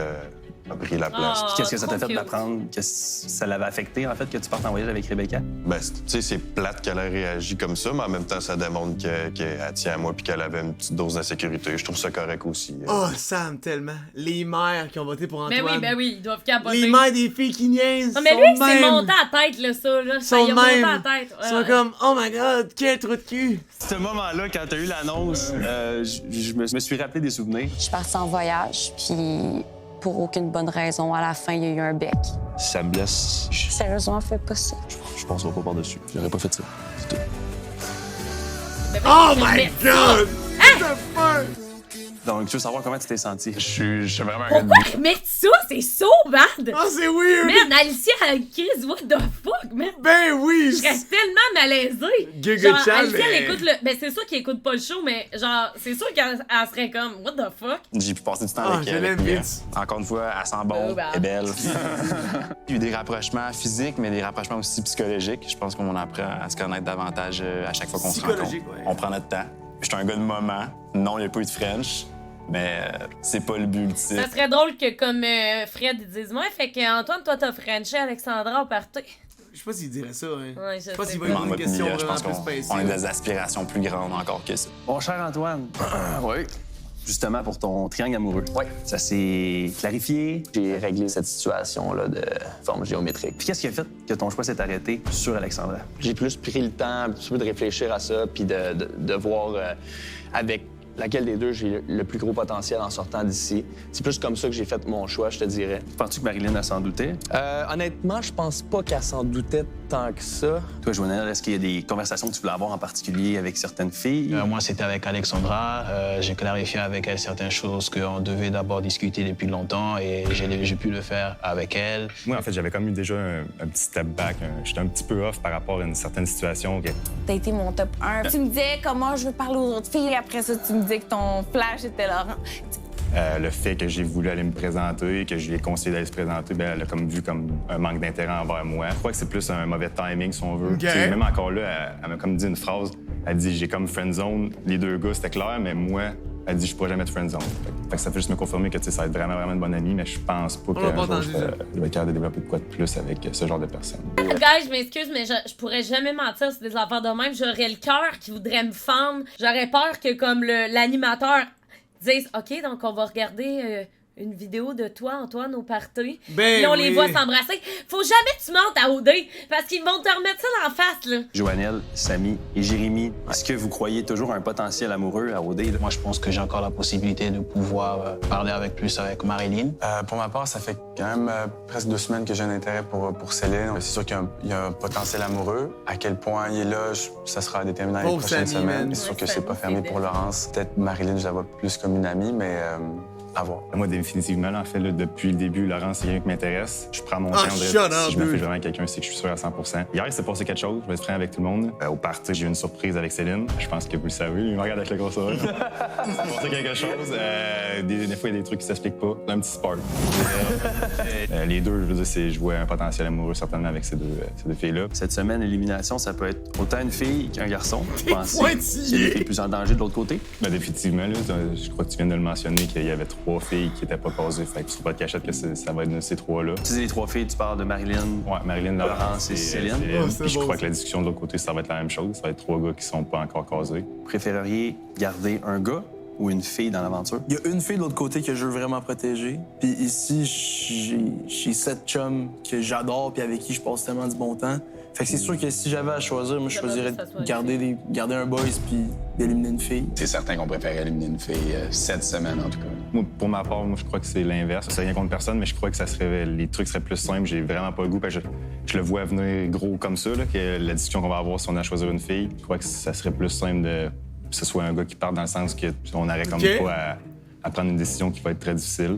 a pris la place. Puis qu'est-ce que ça t'a trop fait cute. d'apprendre que ça l'avait affecté, en fait, que tu partes en voyage avec Rebecca? Ben, tu sais, c'est plate qu'elle ait réagi comme ça, mais en même temps, ça démontre qu'elle tient à moi puis qu'elle avait une petite dose d'insécurité. Je trouve ça correct aussi. Oh, Sam, tellement. Les mères qui ont voté pour Antoine. Ben oui, ils doivent capoter. Les mères des filles qui niaisent. Non, mais sont lui, c'est mêmes. monté à la tête, là, ça. Là. Ça Sont y a monté mêmes. à la tête. Ils sont comme, oh my god, quel trou de cul. Ce moment-là, quand t'as eu l'annonce, je me suis rappelé des souvenirs. Je suis partie en voyage, puis pour aucune bonne raison, à la fin, il y a eu un bec. Si ça me blesse, Sérieusement, fais pas ça. je passerai pas par-dessus. J'aurais pas fait ça. C'est tout. Oh my god! What the fuck? Donc, tu veux savoir comment tu t'es senti? Je suis vraiment un Pourquoi ils mettent ça? C'est so bad! Oh, c'est weird! Man, Alicia, elle crise, what the fuck, man? Ben oui! Je reste tellement malaisée! Giga Genre, Chan, Alicia, mais- elle écoute le... Ben, c'est sûr qu'elle écoute pas le show, mais genre, c'est sûr qu'elle serait comme, what the fuck? J'ai pu passer du temps Ah, avec je elle. l'aime puis, vite. encore une fois, elle sent bon, Oh, bah. elle est belle. Il y a eu des rapprochements physiques, mais des rapprochements aussi psychologiques. Je pense qu'on apprend à se connaître davantage à chaque fois qu'on se rencontre. Psychologique, ouais. On prend notre temps. Je suis un gars de moment. Non, il n'y a pas eu de French, mais c'est pas le but ultime. Ça serait drôle que, comme Fred, ils disent, ouais, fait que Antoine, toi, t'as Frenché Alexandra au party. Je sais pas s'il dirait ça, hein. Ouais, Je sais pas s'il va Il y m'en avoir va une question de je pense vraiment plus qu'on spacée. a des aspirations plus grandes encore que ça. Mon cher Antoine. Oui. Justement, pour ton triangle amoureux. Oui. Ça s'est clarifié. J'ai réglé cette situation-là de forme géométrique. Puis qu'est-ce qui a fait que ton choix s'est arrêté sur Alexandra? J'ai plus pris le temps un petit peu de réfléchir à ça, puis de voir avec laquelle des deux j'ai le plus gros potentiel en sortant d'ici. C'est plus comme ça que j'ai fait mon choix, je te dirais. Penses-tu que Marilyn a s'en douté? Honnêtement, je pense pas qu'elle s'en doutait tant que ça. Toi, Joannelle, est-ce qu'il y a des conversations que tu voulais avoir en particulier avec certaines filles? Moi, c'était avec Alexandra. J'ai clarifié avec elle certaines choses qu'on devait d'abord discuter depuis longtemps et j'ai pu le faire avec elle. Moi, en fait, j'avais comme eu déjà un petit step back. J'étais un petit peu off par rapport à une certaine situation. T'as été mon top 1. Tu me disais comment je veux parler aux autres filles. Après ça, tu me disais que ton flash était Laurent. Le fait que j'ai voulu aller me présenter, que je lui ai conseillé d'aller se présenter, ben, elle a comme vu comme un manque d'intérêt envers moi. Je crois que c'est plus un mauvais timing, si on veut. Ok. Tu sais, même encore là, elle m'a comme dit une phrase. Elle dit, j'ai comme friendzone. Les deux gars, c'était clair, mais moi, elle dit, je pourrais jamais être friendzone. Fait que ça fait juste me confirmer que tu sais, ça va être vraiment, vraiment une bonne amie, mais je pense pas On l'a pas qu'un jour, entendu, je vais être capable de développer de quoi de plus avec ce genre de personne. Guys, je m'excuse, mais je pourrais jamais mentir sur des affaires de même. J'aurais le cœur qui voudrait me fendre. J'aurais peur que, comme l'animateur dise, OK, donc on va regarder une vidéo de toi, Antoine, au party. Ben Puis on les oui. voit s'embrasser. Faut jamais que tu montes à OD parce qu'ils vont te remettre ça dans la face, là. Joannelle, Samy et Jérémy, est-ce que vous croyez toujours à un potentiel amoureux à OD? Moi, je pense que j'ai encore la possibilité de pouvoir parler avec plus avec Marilyn. Pour ma part, ça fait quand même presque 2 semaines que j'ai un intérêt pour Céline. C'est sûr qu'il y a un potentiel amoureux. À quel point il est là, ça sera déterminé dans les Pauvre prochaines Samy, semaines. man. C'est sûr que Ouais, c'est pas Samy, fermé c'est pour Laurence. Peut-être Marilyn, je la vois plus comme une amie, mais à voir. Moi, définitivement, là, en fait, là, depuis le début, Laurent, c'est quelqu'un qui m'intéresse. Je prends mon Ah, temps. shut up, Si je me dude. fais vraiment avec quelqu'un, c'est que je suis sûr à 100 Hier, il s'est passé quelque chose. Je vais être franc avec tout le monde. Au party, j'ai eu une surprise avec Céline. Je pense que vous le savez. Il me regarde avec le gros sourire. Il s'est passé quelque chose. Des fois, il y a des trucs qui s'expliquent pas. Un petit spark. Les deux, je veux dire, je vois un potentiel amoureux certainement avec ces deux filles-là. Cette semaine, l'élimination, ça peut être autant une fille qu'un garçon. T'es pointillé. qu'il y a des filles plus en danger de l'autre côté? Ben, définitivement, là, je crois que tu viens de le mentionner qu'il y avait 3 filles qui n'étaient pas casées. Fait que tu pas de cachette que ça va être de ces 3-là. Tu dis les 3 filles, tu parles de Marilyn. Ouais, Marilyn, Laurence et Céline. Oh, c'est Puis je bon, crois ça. que la discussion de l'autre côté, ça va être la même chose. Ça va être 3 gars qui sont pas encore casés. Préféreriez garder un gars ou une fille dans l'aventure? Il y a une fille de l'autre côté que je veux vraiment protéger. Puis ici, j'ai 7 chums que j'adore puis avec qui je passe tellement du bon temps. Fait que c'est sûr que si j'avais à choisir, moi, je choisirais de garder un boys puis d'éliminer une fille. C'est certain qu'on préférait éliminer une fille cette semaine, en tout cas. Moi, pour ma part, moi, je crois que c'est l'inverse. C'est rien contre personne, mais je crois que les trucs seraient plus simples. J'ai vraiment pas le goût. Parce que je le vois venir gros comme ça, là, que la discussion qu'on va avoir si on a à choisir une fille. Je crois que ça serait plus simple que ce soit un gars qui parte dans le sens qu'on n'aurait comme Ok. pas à prendre une décision qui va être très difficile.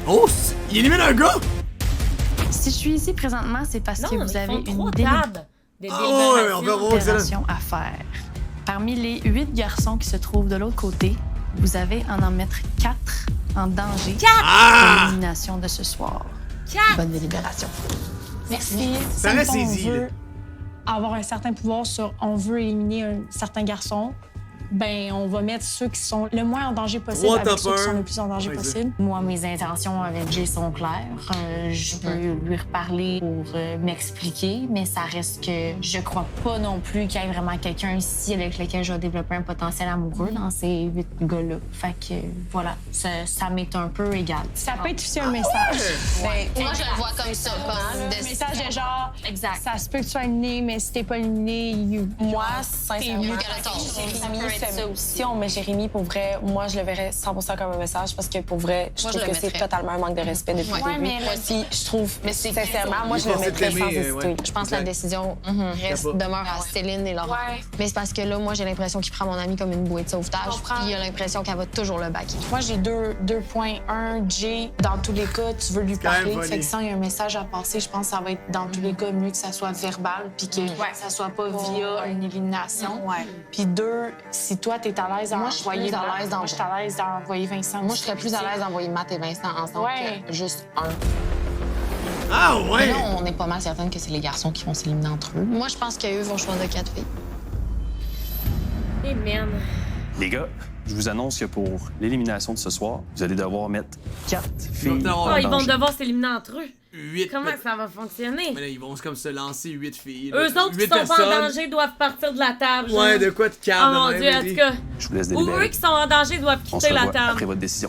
Oh, il élimine un gars! Si je suis ici présentement, c'est parce que Non, vous ils avez font une 3 tables de Ah ouais, mais on va voir excellent. délibération à faire. Parmi les 8 garçons qui se trouvent de l'autre côté, vous avez à en mettre 4 en danger pour l'élimination de ce soir. 4! Bonne délibération. Merci. Ça reste mettons, saisi, on là. veut avoir un certain pouvoir sur on veut éliminer un certain garçon. Ben, on va mettre ceux qui sont le moins en danger possible Trois avec ceux top qui sont un. le plus en danger Ouais, possible. Moi, mes intentions avec Jay sont claires. Je peux lui reparler pour m'expliquer, mais ça reste que je crois pas non plus qu'il y ait vraiment quelqu'un ici avec lequel je vais développer un potentiel amoureux dans ces 8 gars-là. Fait que, voilà, ça m'est un peu égal. Ça peut être aussi un message. Ouais. Moi, je le vois comme ça. Comme Un message de genre, Exact. ça se peut que tu sois éliminé, mais si t'es pas éliminé, Moi, t'es sincèrement, mieux si on met Jérémy, pour vrai, moi, je le verrais 100% comme un message parce que pour vrai, je Moi, trouve je le que c'est mettrais. totalement un manque de respect depuis Ouais, le début. mais Puis je trouve, Mais c'est sincèrement, moi, je Il le pensait mettrais te sans l'aimer, hésiter. ouais. Je pense que la décision demeure à Céline et Laurent. Mais c'est parce que là, moi, j'ai l'impression qu'il prend mon ami comme une bouée de sauvetage. Puis il a l'impression qu'elle va toujours le baquer. Moi, j'ai deux points. Un, Jay, dans tous les cas, tu veux lui quand même parler. funny. Fait que ça, il y a un message à passer. Je pense que ça va être dans tous les cas mieux que ça soit verbal puis que ça soit pas via une élimination. Puis deux, si toi, t'es à l'aise à Moi, je suis envoyer plus à l'aise Moi, je suis à l'aise d'envoyer Vincent. Moi, je serais plus à l'aise d'envoyer Matt et Vincent ensemble que juste un. Ah ouais! Mais là, on est pas mal certaine que c'est les garçons qui vont s'éliminer entre eux. Moi, je pense qu'eux vont choisir 4 filles. Et merde. Les gars, je vous annonce que pour l'élimination de ce soir, vous allez devoir mettre 4 filles. Oh, ils vont devoir s'éliminer entre eux. 8. Comment ça va fonctionner? Mais là, ils vont comme se lancer 8 filles. Eux autres qui sont pas en danger doivent partir de la table. Genre. Ouais, de quoi de Oh calme. mon Dieu, en tout cas. Je vous laisse Ou délibérer. eux qui sont en danger doivent On se quitter la revoit table. après votre décision.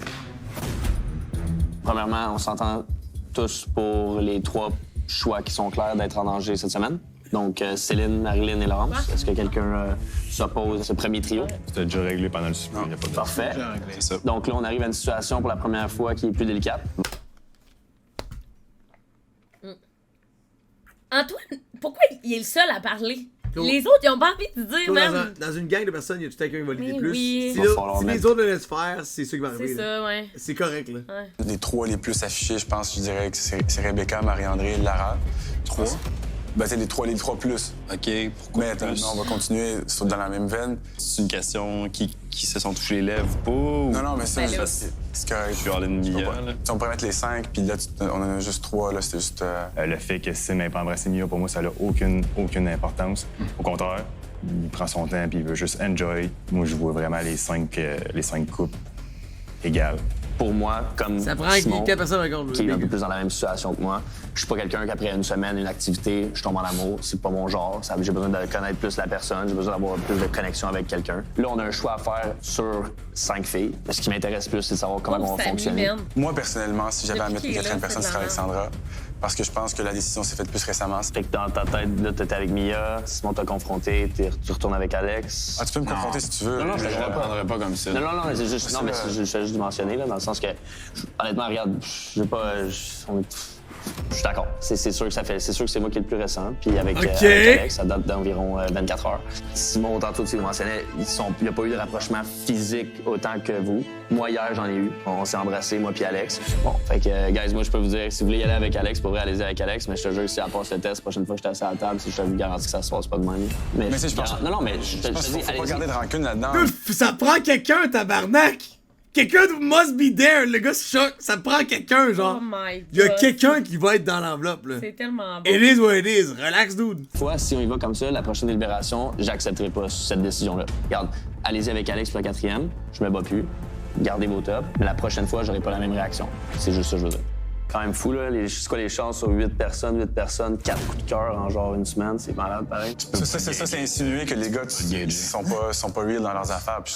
Premièrement, on s'entend tous pour les 3 choix qui sont clairs d'être en danger cette semaine. Donc, Céline, Marilyn et Laurence. Est-ce que quelqu'un s'oppose à ce premier trio? C'était déjà réglé pendant le souper. Il a pas de... Parfait. C'est ça. Donc là, on arrive à une situation pour la première fois qui est plus délicate. Antoine, pourquoi il est le seul à parler? Claude. Les autres, ils ont pas envie de dire, Claude, même. dans une gang de personnes, il y a tout quelqu'un qui va l'aider Mais plus. oui. Si, Va falloir si les mettre- autres le laissent faire, c'est ça qui va arriver. C'est là. ça, ouais. C'est correct, là. Les 3 les plus affichés, je pense, je dirais que c'est Rebecca, Marie-André et Lara. 3? Ben, c'est les 3 plus. OK, pourquoi Mais attends, plus? non, on va continuer dans la même veine. C'est une question qui se sont touchés les lèvres ou pas? Ou... Non, mais ça, Ben là. c'est correct. Je suis hors d'une Je peux Mia, pas. là. Si on pourrait mettre les 5, puis là, on en a juste 3, là, c'était juste... Le fait que Sim n'ait pas embrassé Mia, pour moi, ça n'a aucune importance. Au contraire, il prend son temps puis il veut juste enjoy. Moi, je vois vraiment les 5 couples égales. Pour moi, comme Ça prend Simon, 4 personnes encore. qui est un peu plus dans la même situation que moi, je suis pas quelqu'un qu'après une semaine, une activité, je tombe en amour. C'est pas mon genre. J'ai besoin de connaître plus la personne, j'ai besoin d'avoir plus de connexion avec quelqu'un. Là, on a un choix à faire sur 5 filles. Ce qui m'intéresse plus, c'est de savoir comment on va fonctionner. Moi, personnellement, si j'avais à Depuis mettre qu'il une est là, quatrième personne, c'est ce serait de la Alexandra. Parce que je pense que la décision s'est faite plus récemment. Fait que dans ta tête, là, t'étais avec Mia, Simon t'a confronté, tu retournes avec Alex. Ah, tu peux me confronter si tu veux. Non, je je le prendrais pas comme ça. Non, mais c'est juste, C'est non, mais là. je fais juste de mentionner, là, dans le sens que, honnêtement, regarde, je veux pas. Je suis d'accord. C'est sûr que c'est moi qui est le plus récent. Puis avec, OK. avec Alex, ça date d'environ 24 heures. Simon, tantôt, tu le mentionnais, il n'y a pas eu de rapprochement physique autant que vous. Moi, hier, j'en ai eu. On s'est embrassés, moi puis Alex. Bon, fait que, guys, moi, je peux vous dire, si vous voulez y aller avec Alex, pour vrai, allez-y avec Alex. Mais je te jure que si elle passe le test, la prochaine fois que je suis assis à la table, je te garantis que ça se passe pas de même. Mais c'est, je pense. Non, mais je te pense qu'il dis, faut pas allez-y. garder de rancune là-dedans. Ça prend quelqu'un, tabarnak! Quelqu'un must be there. Le gars se choque. Ça prend quelqu'un, genre. Oh my Il y a God. quelqu'un qui va être dans l'enveloppe, là. C'est tellement bon. It is what it is. Relax, dude. Fois, si on y va comme ça, la prochaine délibération, j'accepterai pas cette décision-là. Regarde, allez-y avec Alex pour la 4e, je me bats plus, gardez vos tops, mais la prochaine fois, j'aurai pas la même réaction. C'est juste ça que je veux dire. Quand même fou, là. C'est quoi les chances sur 8 personnes, 4 coups de cœur en genre une semaine? C'est malade, pareil. Ça, c'est insinué que les gars sont pas real dans leurs affaires. Puis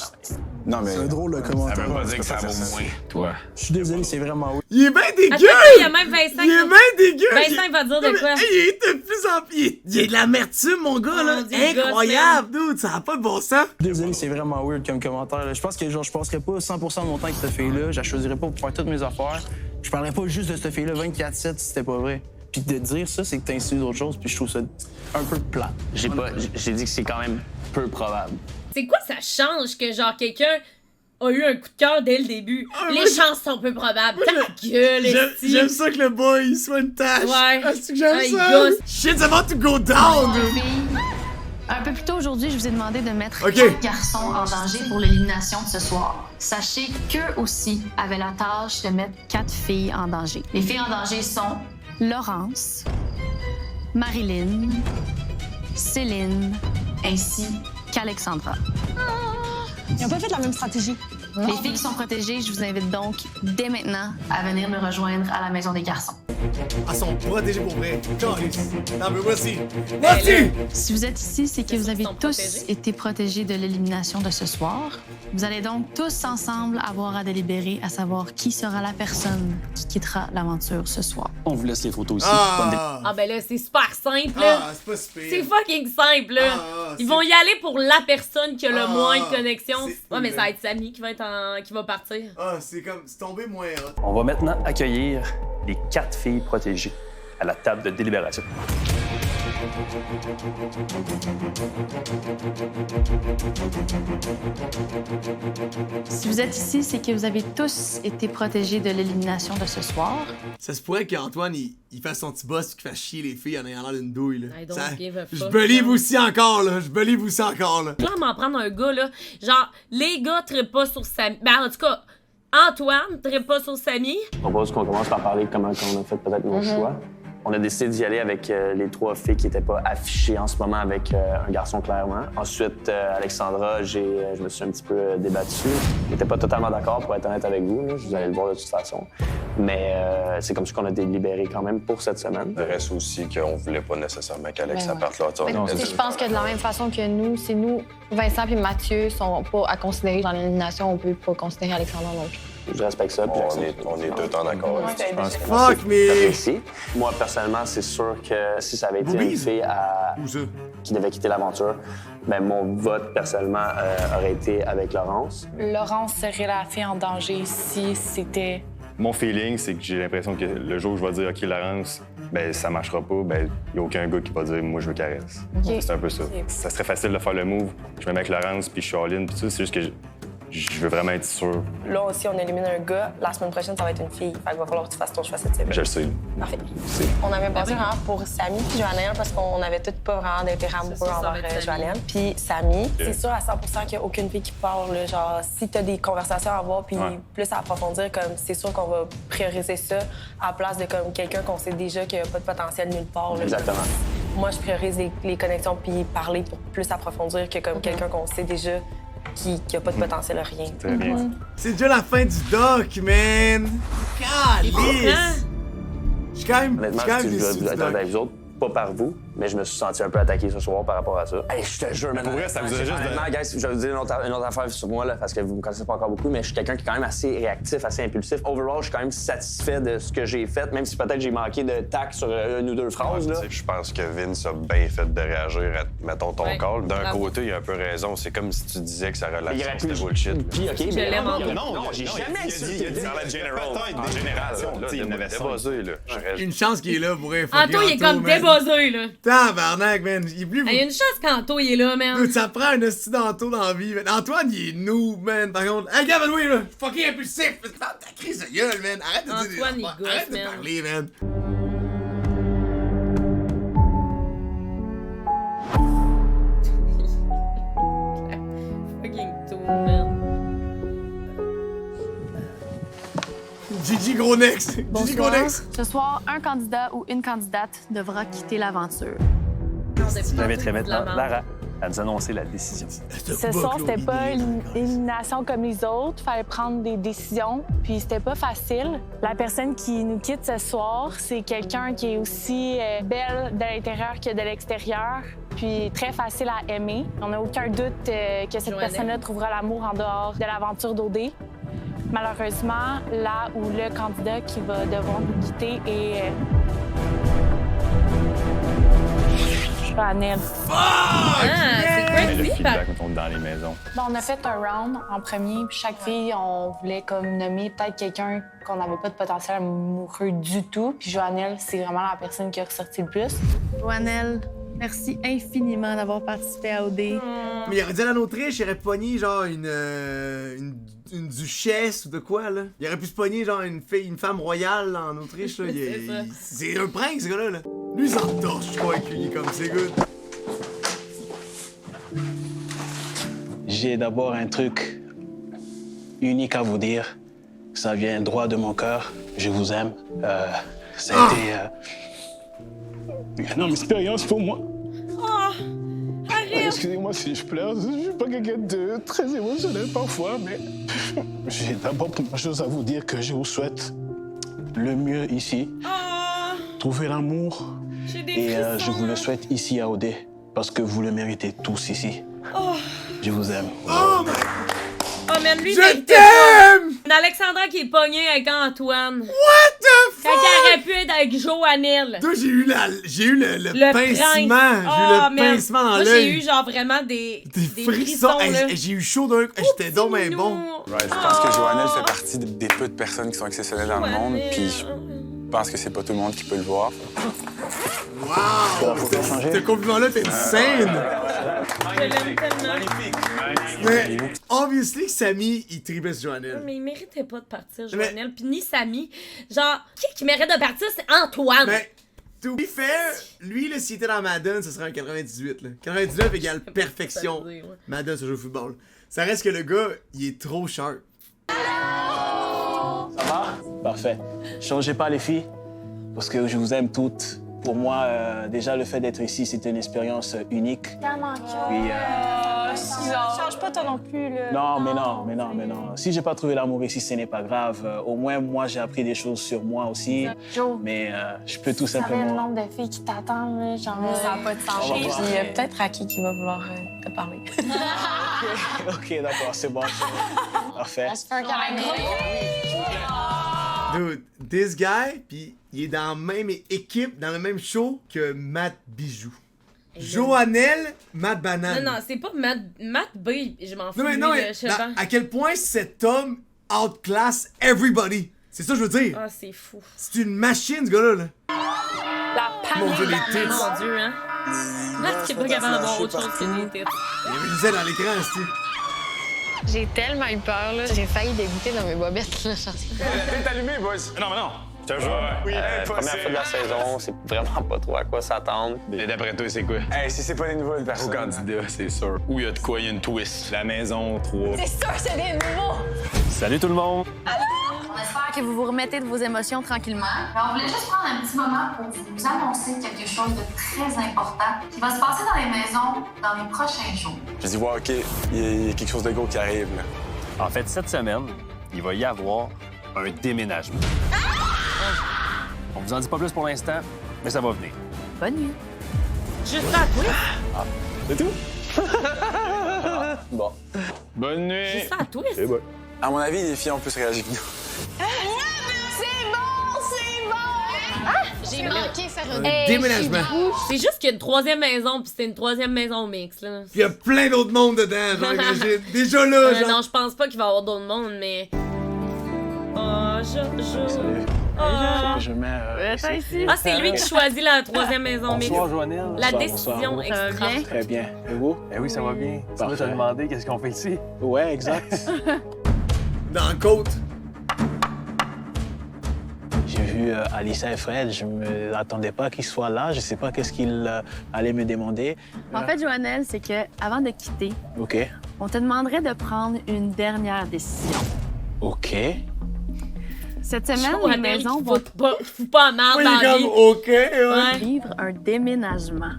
non, mais. C'est un drôle de commentaire. Ça veut pas dire que ça vaut moins, toi. Je suis désolé, c'est vraiment oui. Il est bien dégueu! Attends, il y a même Vincent. Il est bien dégueu! Vincent, il va dire Non, de mais, quoi? hey, il est de plus en plus. Il y a de l'amertume, mon gars, là. Dieu, le Incroyable, dude. Ça n'a pas de bon sens. Désolé, c'est vraiment weird comme commentaire. là. Je pense que genre, je passerais pas 100% de mon temps avec cette fille-là. Je la choisirais pas pour faire toutes mes affaires. Je parlerais pas juste de cette fille-là 24/7 si c'était pas vrai. Puis de dire ça, c'est que t'insinues d'autres choses. Puis je trouve ça un peu plat. J'ai dit que c'est quand même peu probable. C'est quoi ça change que genre quelqu'un a eu un coup de cœur dès le début? Ah, Les moi, chances sont peu probables. Ta gueule, esti. J'aime ça que le boy, il soit une tâche. Ouais. Ah, c'est que j'aime Ah, il ça. gosse. Shit's about to go down, dude. Un peu plus tôt aujourd'hui, je vous ai demandé de mettre Ok. 4 garçons en danger pour l'élimination de ce soir. Sachez qu'eux aussi avaient la tâche de mettre 4 filles en danger. Les filles en danger sont Laurence, Marilyn, Céline, ainsi qu'Alexandra. Ils n'ont pas fait la même stratégie. Les filles qui sont protégées, je vous invite donc dès maintenant à venir me rejoindre à la maison des garçons. Ah, sont protégés pour vrai. Calice. Non, mais voici. Voici! Si vous êtes ici, c'est que vous avez tous été protégés de l'élimination de ce soir. Vous allez donc tous ensemble avoir à délibérer à savoir qui sera la personne qui quittera l'aventure ce soir. On vous laisse les photos ici. Ah ben là, c'est super simple, là. Ah, c'est pas super. C'est fucking simple, là. Ils vont y aller pour la personne qui a le moins de connexion. Ouais, mais ça va être Samy qui va partir. Ah, c'est comme... C'est tombé moins hot. On va maintenant accueillir les 4 filles protégées à la table de délibération. Si vous êtes ici, c'est que vous avez tous été protégés de l'élimination de ce soir. Ça se pourrait qu'Antoine, il fasse son petit boss qui fasse chier les filles en ayant l'air d'une douille, là. I don't give a fuck. Je believe aussi encore, là. Je believe aussi encore, là. Clairement prendre un gars, là. Genre, les gars trippent pas sur Samy. Ben, en tout cas, Antoine trippe pas sur Samy. Je propose qu'on commence par parler de comment on a fait peut-être nos choix. On a décidé d'y aller avec les 3 filles qui n'étaient pas affichées en ce moment avec un garçon, clairement. Ensuite, Alexandra, je me suis un petit peu débattu. Je n'étais pas totalement d'accord, pour être honnête avec vous. Là. Vous allez le voir de toute façon. Mais c'est comme ça qu'on a délibéré quand même pour cette semaine. Le reste aussi qu'on voulait pas nécessairement qu'Alex parte là. Je pense que de la même façon que nous, c'est nous, Vincent et Mathieu, sont pas à considérer dans l'élimination. On peut pas considérer Alexandra non plus. Je respecte ça. Puis on est tous en accord. Fuck me! Moi, personnellement, c'est sûr que si ça avait été une fille qui devait quitter l'aventure, ben mon vote, personnellement, aurait été avec Laurence. Laurence serait la fille en danger si c'était... Mon feeling, c'est que j'ai l'impression que le jour où je vais dire « OK, Laurence », ben ça marchera pas, ben il y a aucun gars qui va dire « Moi, je veux caresse ». Okay. C'est un peu ça. Ça serait facile de faire le move. Je me mets avec Laurence, puis je suis all-in, puis tout ça. C'est juste que je veux vraiment être sûr. Là aussi, on élimine un gars. La semaine prochaine, ça va être une fille. Fait qu'il va falloir que tu fasses ton choix cette semaine. Je le sais. Parfait. On avait passé vraiment pour Samy puis Joannelle parce qu'on avait toutes pas vraiment d'intérêt amoureux envers Joannelle. Puis Samy, c'est sûr à 100 qu'il n'y a aucune fille qui parle. Là. Genre, si tu as des conversations à avoir puis plus à approfondir, comme c'est sûr qu'on va prioriser ça à la place de comme quelqu'un qu'on sait déjà qu'il n'y a pas de potentiel nulle part. Là. Exactement. Moi, je priorise les connexions puis parler pour plus approfondir que comme quelqu'un qu'on sait déjà qui a pas de potentiel à rien. Très bien. C'est déjà la fin du doc, man! Calice! Je suis quand même Honnêtement, déçu je du dois être doc. avec vous autres, pas par vous, mais je me suis senti un peu attaqué ce soir par rapport à ça. Hey, je te jure, Pour vrai, ça vous a juste... honnêtement, guys, je vais vous dire une autre affaire sur moi, là, parce que vous me connaissez pas encore beaucoup, mais je suis quelqu'un qui est quand même assez réactif, assez impulsif. Overall, je suis quand même satisfait de ce que j'ai fait, même si peut-être j'ai manqué de tact sur une ou deux phrases. Là. Je pense que Vince a bien fait de réagir à, mettons, ton call. D'un côté, il a un peu raison. C'est comme si tu disais que sa relation, c'était bullshit. Puis, OK, mais Non, j'ai jamais dit dans la general. En général, là, il y en avait 5. Une chance qu'il est là pour rien Anto, il est comme débuzzé, là. Tabarnak, man. Il est plus... Il y a une chance qu'Anto, il est là, man. Dude, ça prend un esti d'Anto dans la vie, man. Antoine, il est noob, man. Par contre, hey, Gavin, oui, là. Fucking impulsif. Ta crise de gueule, man. Arrête de dire des Antoine, il affaires. gosse, Arrête de man. parler, man. Fucking tout, man. Gigi Gros Next. Gigi Gros Bonsoir. Next. Ce soir, un candidat ou une candidate devra quitter l'aventure. J'inviterai maintenant Lara à nous annoncer la décision. Ce soir, c'était pas une élimination comme les autres. Fallait prendre des décisions, puis c'était pas facile. La personne qui nous quitte ce soir, c'est quelqu'un qui est aussi belle de l'intérieur que de l'extérieur, puis très facile à aimer. On n'a aucun doute que cette personne-là trouvera l'amour en dehors de l'aventure d'OD. Malheureusement, là où le candidat qui va devoir nous quitter est... Joannelle. C'est Le crazy. feedback, mettons, dans les maisons. Bon, on a fait un round en premier, puis chaque fille, on voulait comme nommer peut-être quelqu'un qu'on n'avait pas de potentiel amoureux du tout. Puis Joannelle, c'est vraiment la personne qui a ressorti le plus. Joannelle, merci infiniment d'avoir participé à OD. Mais il aurait dit à l'Autriche, il aurait pogné genre une duchesse ou de quoi, là. Il aurait pu se pogner genre une femme royale là, en Autriche, là. C'est un prank, ce gars-là, là. Lui, il s'en torche, je crois, qu'il est comme c'est good. J'ai d'abord un truc unique à vous dire. Ça vient droit de mon cœur. Je vous aime. Ça a été une énorme expérience pour moi. Oh, arrête! Excusez-moi si je pleure. Je suis pas quelqu'un de très émotionnel parfois, mais j'ai d'abord première chose à vous dire que je vous souhaite le mieux ici. Trouver l'amour. J'ai des Et frissons. je vous le souhaite ici à OD parce que vous le méritez tous ici. Oh, Je vous aime. oh man, lui, Je t'aime! Alexandra qui est pognée avec Antoine. What the fuck? Quand elle aurait pu être avec Joannelle. Toi, j'ai eu le pincement. J'ai eu Oh, le man. pincement dans Moi, l'œil. j'ai eu genre vraiment des frissons. Hey, là. j'ai eu chaud d'un. J'étais donc bien bon. Ouais, je pense que Joannelle fait partie des peu de personnes qui sont exceptionnelles dans le monde, puis je pense que c'est pas tout le monde qui peut le voir. Wow! Ce compliment-là était insane! Je l'aime tellement. Mais, obviously, que Samy, il tripait sur Joannelle. Mais il méritait pas de partir, Joannelle. Puis ni Samy. Genre, qui mérite de partir, c'est Antoine. Mais, to be fair, lui, là, s'il était dans Madden, ce serait un 98. Là. 99 égale perfection. Madden, ce jeu de football. Ça reste que le gars, il est trop sharp. Ça va? Parfait. Changez pas les filles, parce que je vous aime toutes. Pour moi, déjà, le fait d'être ici, c'était une expérience unique. Puis, Change pas toi non plus, là. non, mais non. Si j'ai pas trouvé l'amour ici, ce n'est pas grave. Au moins, moi, j'ai appris des choses sur moi aussi. Joe, Mais je peux tout tu savais le simplement... nombre de filles qui t'attendent, là, genre... Ça n'a pas de sens. On va voir. Puis peut-être Raki qui va vouloir te parler. OK, d'accord, c'est bon. Parfait. On se fait un câlin. Dude, this guy, pis il est dans la même équipe, dans le même show que Matt Bijou. Joannelle, Matt Banane. Non, c'est pas Matt B, je m'en fous. Non, mais lui, non, mais je sais pas. à quel point cet homme outclass everybody. C'est ça que je veux dire. Ah, c'est fou. C'est une machine, ce gars-là. Là. La Mon Dieu, les panique. tits. Mon Dieu, hein. Matt qui est pas capable d'avoir autre chose que des tits. Il y avait du zèle dans l'écran, c'est J'ai tellement eu peur, là. J'ai failli dégoûter dans mes bobettes, là. T'es allumé, boys. Non, mais non. Je te jure. Oui, Première fois de la saison, c'est vraiment pas trop à quoi s'attendre. Et d'après toi, c'est quoi? Hey, si c'est pas des nouvelles Au personnes. candidat, c'est sûr. Ou il y a de quoi, il y a une twist. La maison, 3. C'est sûr, c'est des nouveaux! Salut tout le monde! On espère que vous vous remettez de vos émotions tranquillement. On voulait juste prendre un petit moment pour vous annoncer quelque chose de très important qui va se passer dans les maisons dans les prochains jours. Je dis, ouais, OK, il y a quelque chose de gros qui arrive, là. En fait, cette semaine, il va y avoir un déménagement. On vous en dit pas plus pour l'instant, mais ça va venir. Bonne nuit. Juste à toi. C'est tout? Bon. Bonne nuit. Juste à toi. C'est bon. À mon avis, les filles ont plus réagi que nous. J'ai manqué faire un déménagement. C'est juste qu'il y a une troisième maison, puis c'était une troisième maison mix, là. Puis il y a plein d'autres mondes dedans, genre, imagine. Déjà là, genre. Non, je pense pas qu'il va y avoir d'autres mondes, mais... Oh, Jojo. Oh. Je mets ici. Ah, c'est lui qui choisit la troisième maison mix. Bonsoir, Joannelle. La Bonsoir, décision bonsoir. extra. Très bien. Et vous? Eh oui, ça va bien. Tu Parfait. m'as demandé qu'est-ce qu'on fait ici. Ouais, exact. Dans la côte. J'ai vu Alissa et Fred. Je me attendais pas qu'ils soient là. Je sais pas qu'est-ce qu'ils allaient me demander. En fait, Joannelle, c'est que avant de quitter, OK. on te demanderait de prendre une dernière décision. OK. Cette semaine, les Joannelle maisons qui vont fout pas en marde Oui, dans la comme, vie. OK, Ouais. vivre un déménagement.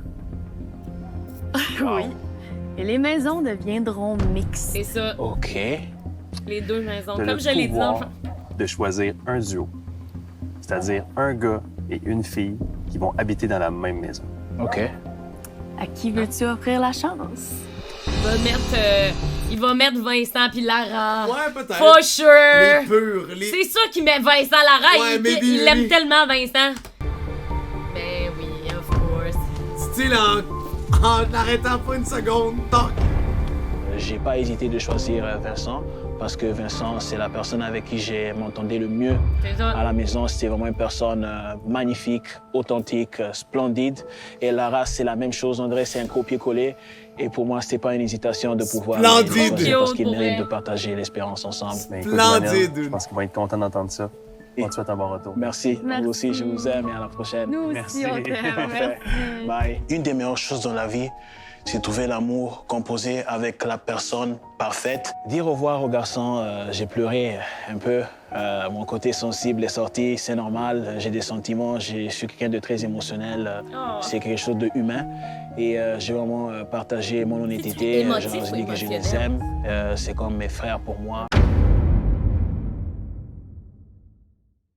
Oui. Et les maisons deviendront mixtes. C'est ça, OK. les deux maisons. T'as Comme le je l'ai dit, pouvoir enfin. de choisir un duo. C'est-à-dire un gars et une fille qui vont habiter dans la même maison. OK. À qui veux-tu offrir la chance? Il va mettre Vincent puis Lara. Ouais, peut-être. For sure. Les purs, les... C'est sûr qu'il met Vincent Lara. Ouais, mais il l'aime oui. tellement, Vincent. Ben oui, of course. Style en n'arrêtant pas une seconde. Toc. J'ai pas hésité de choisir Vincent parce que Vincent, c'est la personne avec qui j'ai m'entendais le mieux C'est ça. à la maison. C'était vraiment une personne magnifique, authentique, splendide. Et Lara, c'est la même chose. André, c'est un copier-coller. Et pour moi, c'était pas une hésitation de pouvoir Splendide. les choisir parce Cute, qu'ils pour méritent vrai. de partager l'espérance ensemble. Mais écoute, Splendide. Joannelle, je pense qu'ils vont être contents d'entendre ça. On te souhaite un bon retour. Merci. Merci. Vous aussi, je vous aime et à la prochaine. Nous aussi, Merci. on t'aime. Parfait. Merci. Bye. Une des meilleures choses dans la vie, c'est trouver l'amour, composer avec la personne parfaite. Dire au revoir aux garçons, j'ai pleuré un peu. Mon côté sensible est sorti, c'est normal. J'ai des sentiments, je suis quelqu'un de très émotionnel. C'est quelque chose de humain. Et j'ai vraiment partagé mon honnêteté. Je leur ai dit que je les aime. C'est comme mes frères pour moi.